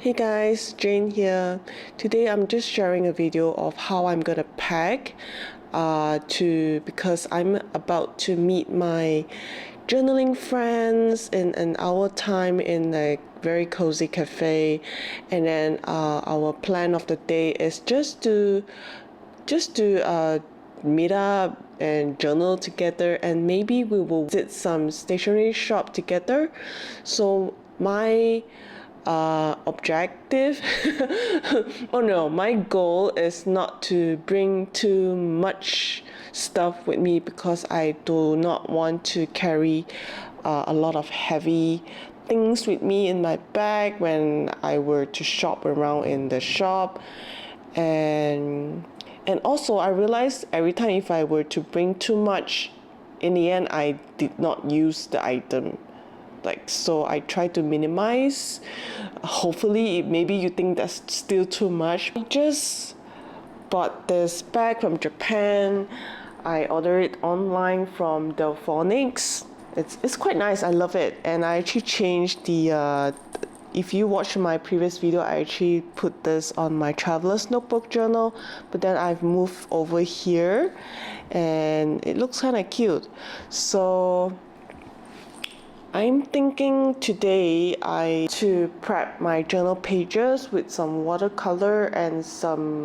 Hey guys, Jane here. Today I'm just sharing a video of how I'm gonna pack because I'm about to meet my journaling friends in an hour time in a very cozy cafe, and then our plan of the day is just to meet up and journal together, and maybe we will visit some stationery shop together. So my objective oh no, my goal is not to bring too much stuff with me because I do not want to carry a lot of heavy things with me in my bag when I were to shop around in the shop. And also I realized every time if I were to bring too much, in the end I did not use the item. So I try to minimize. Hopefully maybe you think that's still too much. I just bought this bag from Japan. I ordered it online from Delfonics. It's quite nice. I love it. And I actually changed the if you watch my previous video, I actually put this on my traveler's notebook journal, but then I've moved over here and it looks kind of cute. So I'm thinking today to prep my journal pages with some watercolor and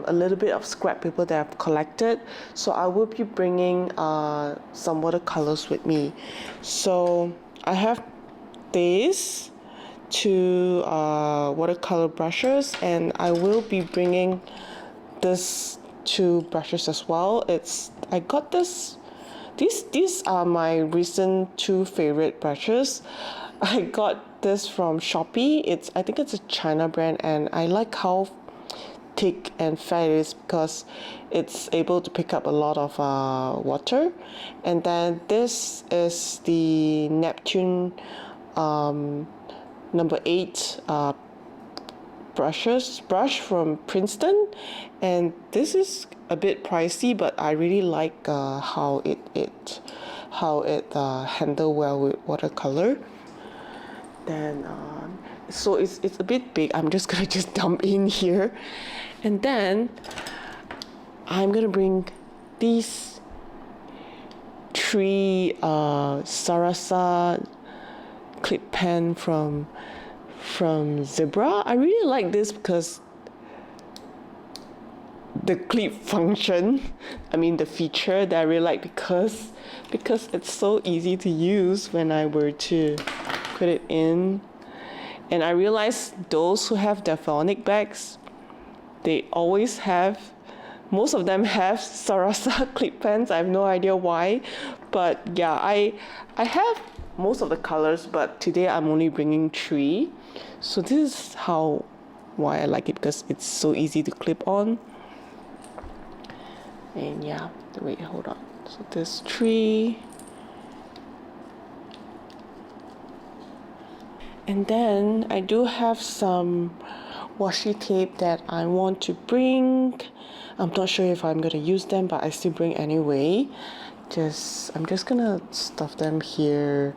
a little bit of scrap paper that I've collected. So I will be bringing some watercolors with me. So I have these two watercolor brushes, and I will be bringing this two brushes as well. I got this. These are my recent two favorite brushes. I got this from Shopee. I think it's a China brand, and I like how thick and fat it is because it's able to pick up a lot of water. And then this is the Neptune number 8 brush from Princeton, and this is a bit pricey, but I really like how it handle well with watercolor. Then so it's a bit big. I'm just gonna dump in here, and then I'm gonna bring these 3 Sarasa clip pen from Zebra. I really like this because the clip function, the feature that I really like, because it's so easy to use when I were to put it in. And I realized those who have Delfonic bags, most of them have Sarasa clip pens. I have no idea why, but yeah, I have most of the colors, but today I'm only bringing 3. So this is why I like it, because it's so easy to clip on. And yeah, wait, hold on. So there's 3. And then I do have some washi tape that I want to bring. I'm not sure if I'm gonna use them, but I still bring anyway. I'm just gonna stuff them here.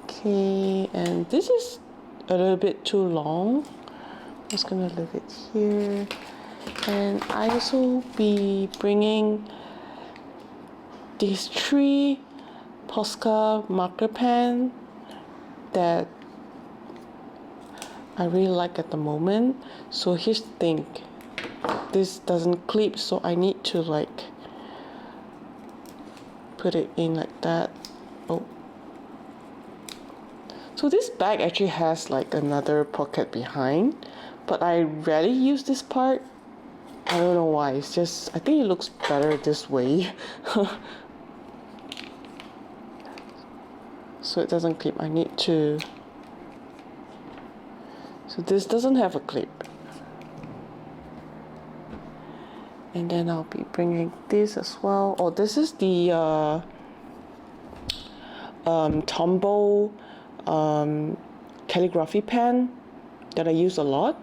Okay, and this is a little bit too long. I'm just gonna leave it here. And I also be bringing these 3 Posca marker pen that I really like at the moment. So here's the thing, this doesn't clip, so I need to put it in like that. So this bag actually has another pocket behind, but I rarely use this part. I don't know why. I think it looks better this way. So it doesn't clip. So this doesn't have a clip. And then I'll be bringing this as well. Oh, this is the Tombow calligraphy pen that I use a lot,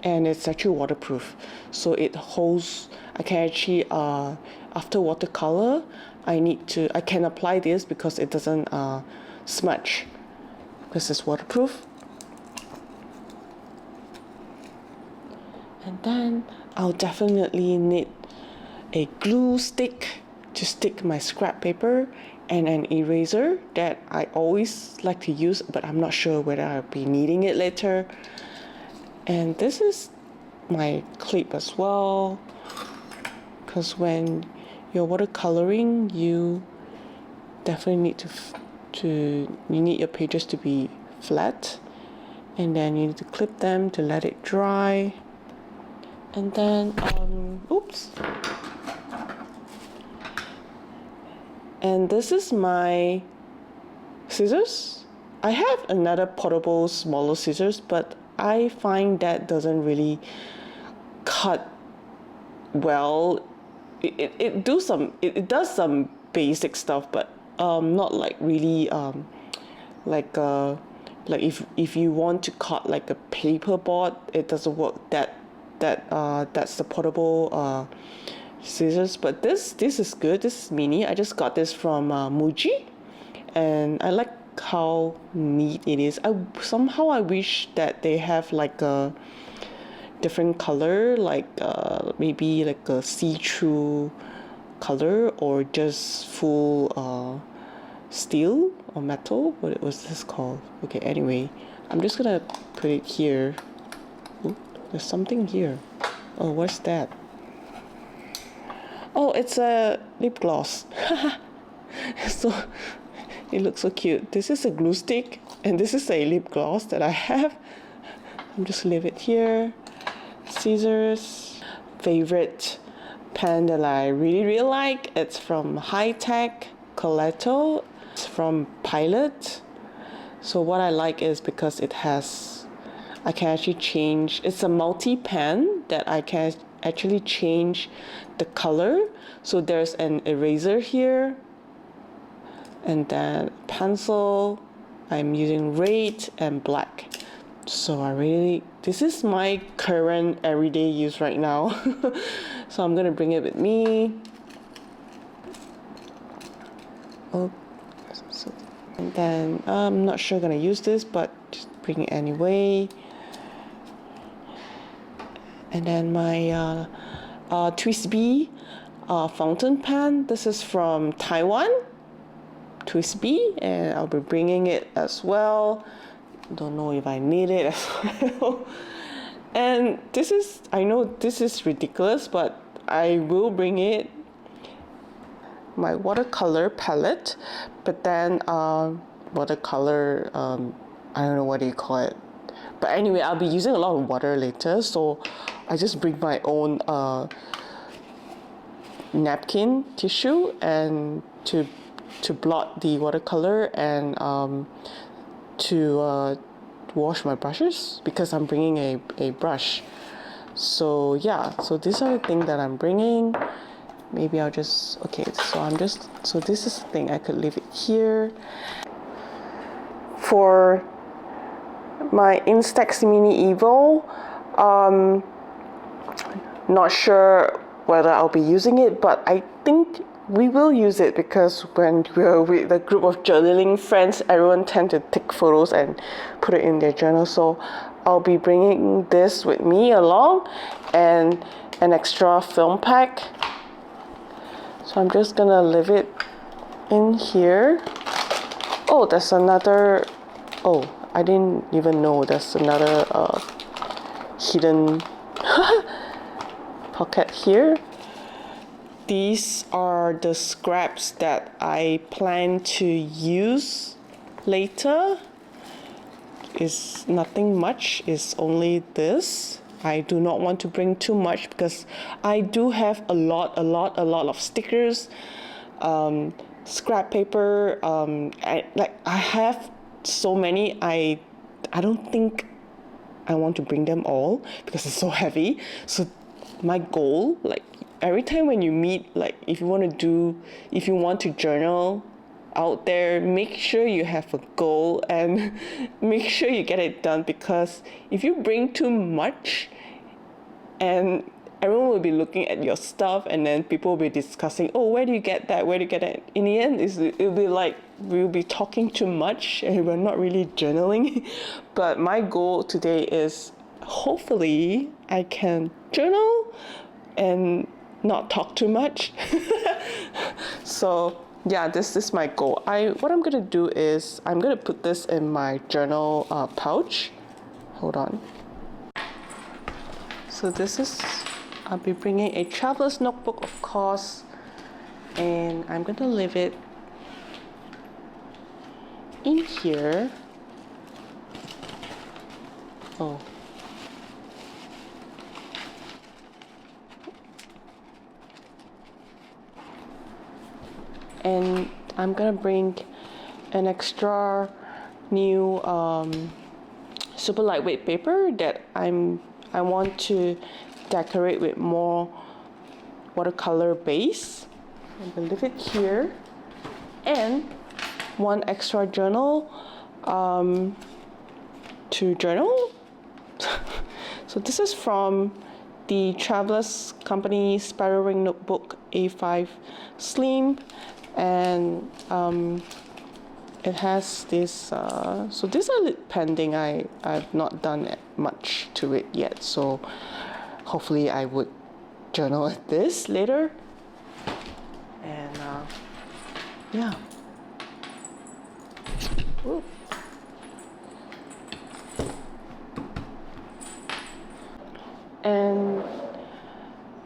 and it's actually waterproof, so it holds. I can actually after watercolor, I can apply this because it doesn't smudge because it's waterproof. And then I'll definitely need a glue stick to stick my scrap paper and an eraser that I always like to use, but I'm not sure whether I'll be needing it later. And this is my clip as well, because when you're watercoloring, you definitely need you need your pages to be flat, and then you need to clip them to let it dry. And then oops, and this is my scissors. I have another portable smaller scissors, but I find that doesn't really cut well. It does some basic stuff, but not like really like if you want to cut like a paper board, it doesn't work. That's the portable scissors. But this is good. This is mini. I just got this from Muji, and I like how neat it is. I wish that they have like a different color, like maybe like a see-through color, or just full steel or metal. What was this called? Okay, anyway, I'm just gonna put it here. Ooh, there's something here. Oh, what's that? Oh, it's a lip gloss. So it looks so cute. This is a glue stick, and this is a lip gloss that I have. I'm just leave it here. Scissors. Favorite pen that I really like. It's from High Tech Coletto. It's from Pilot. So what I like is because I can actually change. It's a multi pen that I can actually change the color. So there's an eraser here, and then pencil. I'm using red and black. So this is my current everyday use right now. So I'm gonna bring it with me. Oh, and then I'm not sure gonna use this, but just bring it anyway. And then my Twisby fountain pen. This is from Taiwan. Twisby, and I'll be bringing it as well. Don't know if I need it as well. And I know this is ridiculous, but I will bring it. My watercolor palette, but then watercolor, I don't know what do you call it. But anyway, I'll be using a lot of water later, so I just bring my own napkin tissue and to blot the watercolor, and to wash my brushes, because I'm bringing a brush. So yeah, so these are the things that I'm bringing. Maybe I'll just, okay, so this is the thing, I could leave it here. For my Instax Mini Evo, not sure whether I'll be using it, but I think we will use it, because when we're with a group of journaling friends, everyone tend to take photos and put it in their journal. So I'll be bringing this with me along, and an extra film pack. So I'm just gonna leave it in here. Oh, there's another, oh, I didn't even know there's another hidden pocket here. These are the scraps that I plan to use later. It's nothing much, it's only this. I do not want to bring too much, because I do have a lot of stickers, scrap paper. I have so many. I don't think I want to bring them all, because it's so heavy. So my goal, like every time when you meet, like if you want to journal out there, make sure you have a goal and make sure you get it done, because if you bring too much, and everyone will be looking at your stuff, and then people will be discussing, oh, where do you get that, in the end it'll be like we'll be talking too much and we're not really journaling. But my goal today is hopefully I can journal and not talk too much. So yeah, this is my goal. What I'm gonna do is I'm gonna put this in my journal pouch. Hold on. So this is, I'll be bringing a traveler's notebook, of course, and I'm gonna leave it in here. Oh. And I'm gonna bring an extra new super lightweight paper that I want to decorate with more watercolor base. I'm gonna leave it here, and one extra journal to journal. So this is from the Travelers Company Spiral Ring Notebook A5 Slim, and it has this, so this is pending. I've not done much to it yet, so hopefully I would journal at this later. And yeah. Ooh. And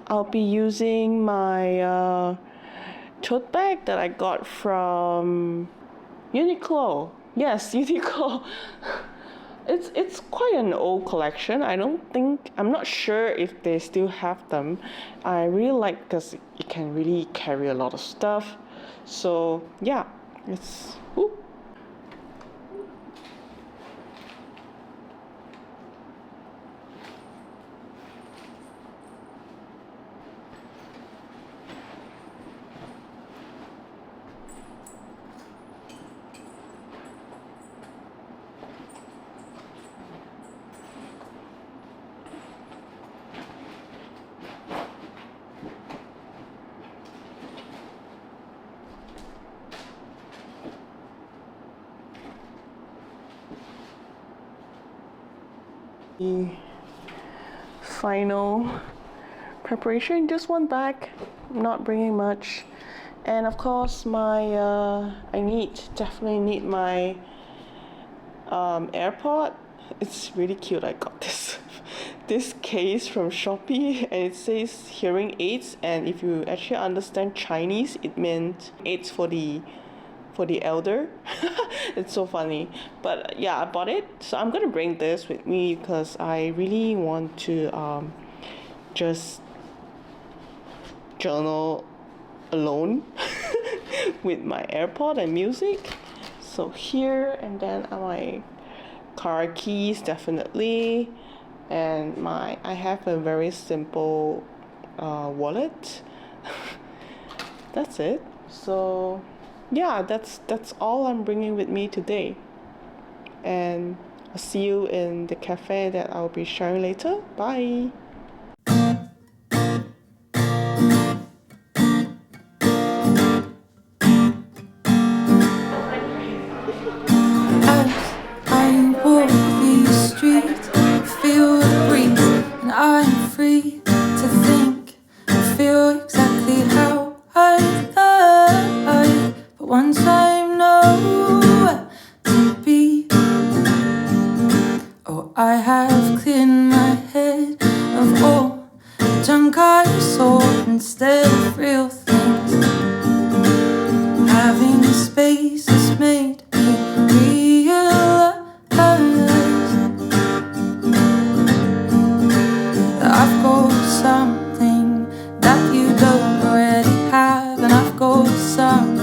I'll be using my tote bag that I got from Uniqlo. Yes, Uniqlo. It's quite an old collection. I'm not sure if they still have them. I really like because it can really carry a lot of stuff. So yeah, it's whoop. The final preparation, just one bag, not bringing much, and of course my definitely need my AirPod. It's really cute. I got this case from Shopee, and it says hearing aids, and if you actually understand Chinese, it meant aids for the elder. It's so funny, but yeah, I bought it, so I'm gonna bring this with me because I really want to just journal alone with my AirPod and music. So here, and then my car keys definitely, and I have a very simple wallet. That's it. So yeah, that's all I'm bringing with me today, and I'll see you in the cafe that I'll be sharing later. Bye. I walk these streets, feel the breeze, and I'm free to think and feel exactly how I like. But once I know to be, oh, I have cleared my head of all the junk I saw instead of real things. Having space has made me realize that I've got something that you don't already have, and I've got something,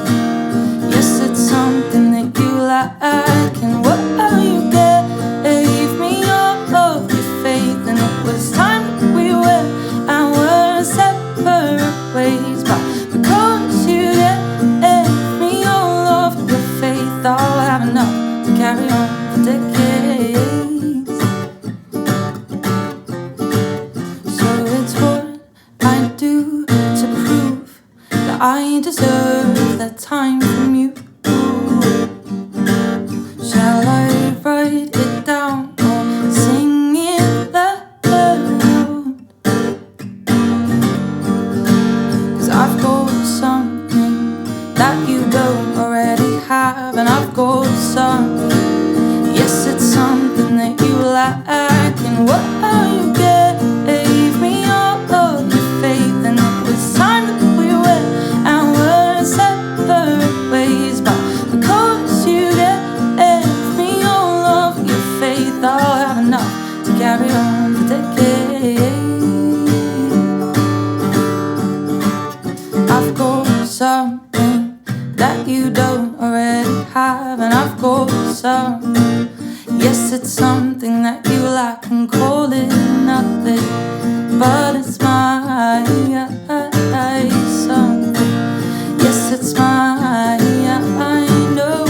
yes, it's something that you like. And what you gave me all of your faith, and it was time that we went and were separate ways, but because you gave me all of your faith, I'll have enough to carry on for decades. So it's what I do to prove that I deserve that time from you. Shall I write it down or sing it loud? I've got something that you don't already have, and I've got something. Yes, it's something that you like and call it nothing, but it's my something. Yes, it's my know.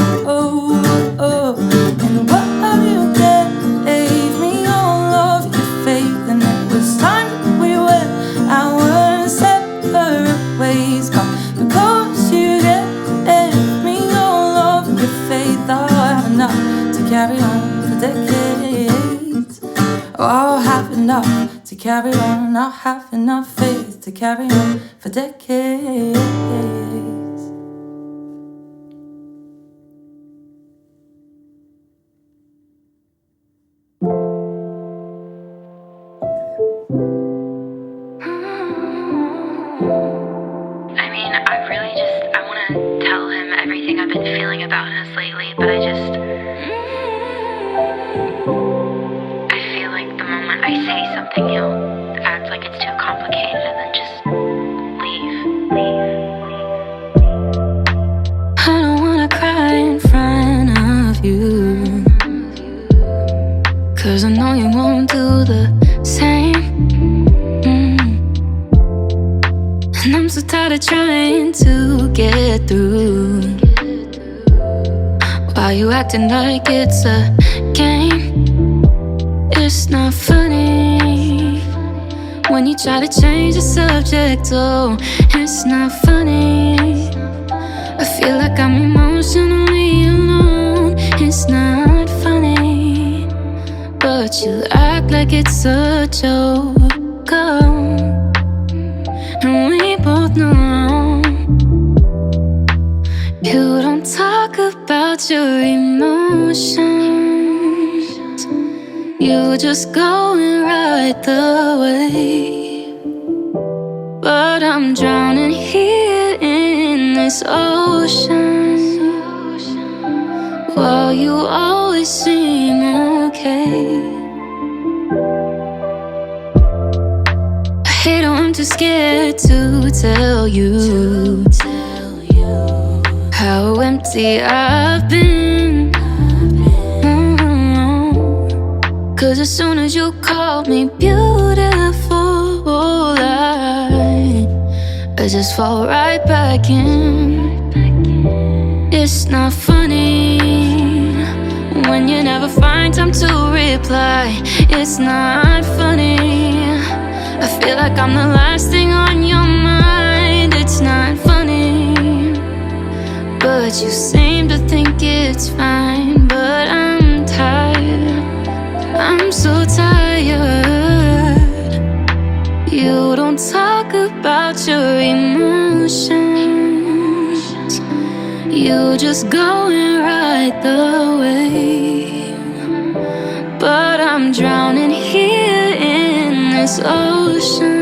And what have you gave me all of your faith, and it was time that we went our separate ways, but because you gave me all of your faith, I'll have enough to carry on for decades. Oh, I'll have enough to carry on. I'll have enough faith to carry on for decades. I want to tell him everything I've been feeling about us lately, but I feel like the moment I say something, he'll act like it's too complicated and then just leave. I don't wanna cry in front of you, 'cause I know you won't do the same. And I'm so tired of trying to get through while you acting like it's a game. It's not funny when you try to change the subject. Oh, it's not funny. I feel like I'm emotionally alone. It's not funny, but you act like it's a joke. And we both know you don't talk about your emotions. You just go and ride the wave. But I'm drowning here in this ocean, while you always seem okay. I hate how I'm too scared to tell you how empty I've been. 'Cause as soon as you called me beautiful, I just fall right back in. It's not funny when you never find time to reply. It's not funny. I feel like I'm the last thing on your mind. It's not funny, but you seem to think it's fine. But I'm tired, I'm so tired. You don't talk about your emotions. You just go and ride the wave. But I'm drowning here in this ocean,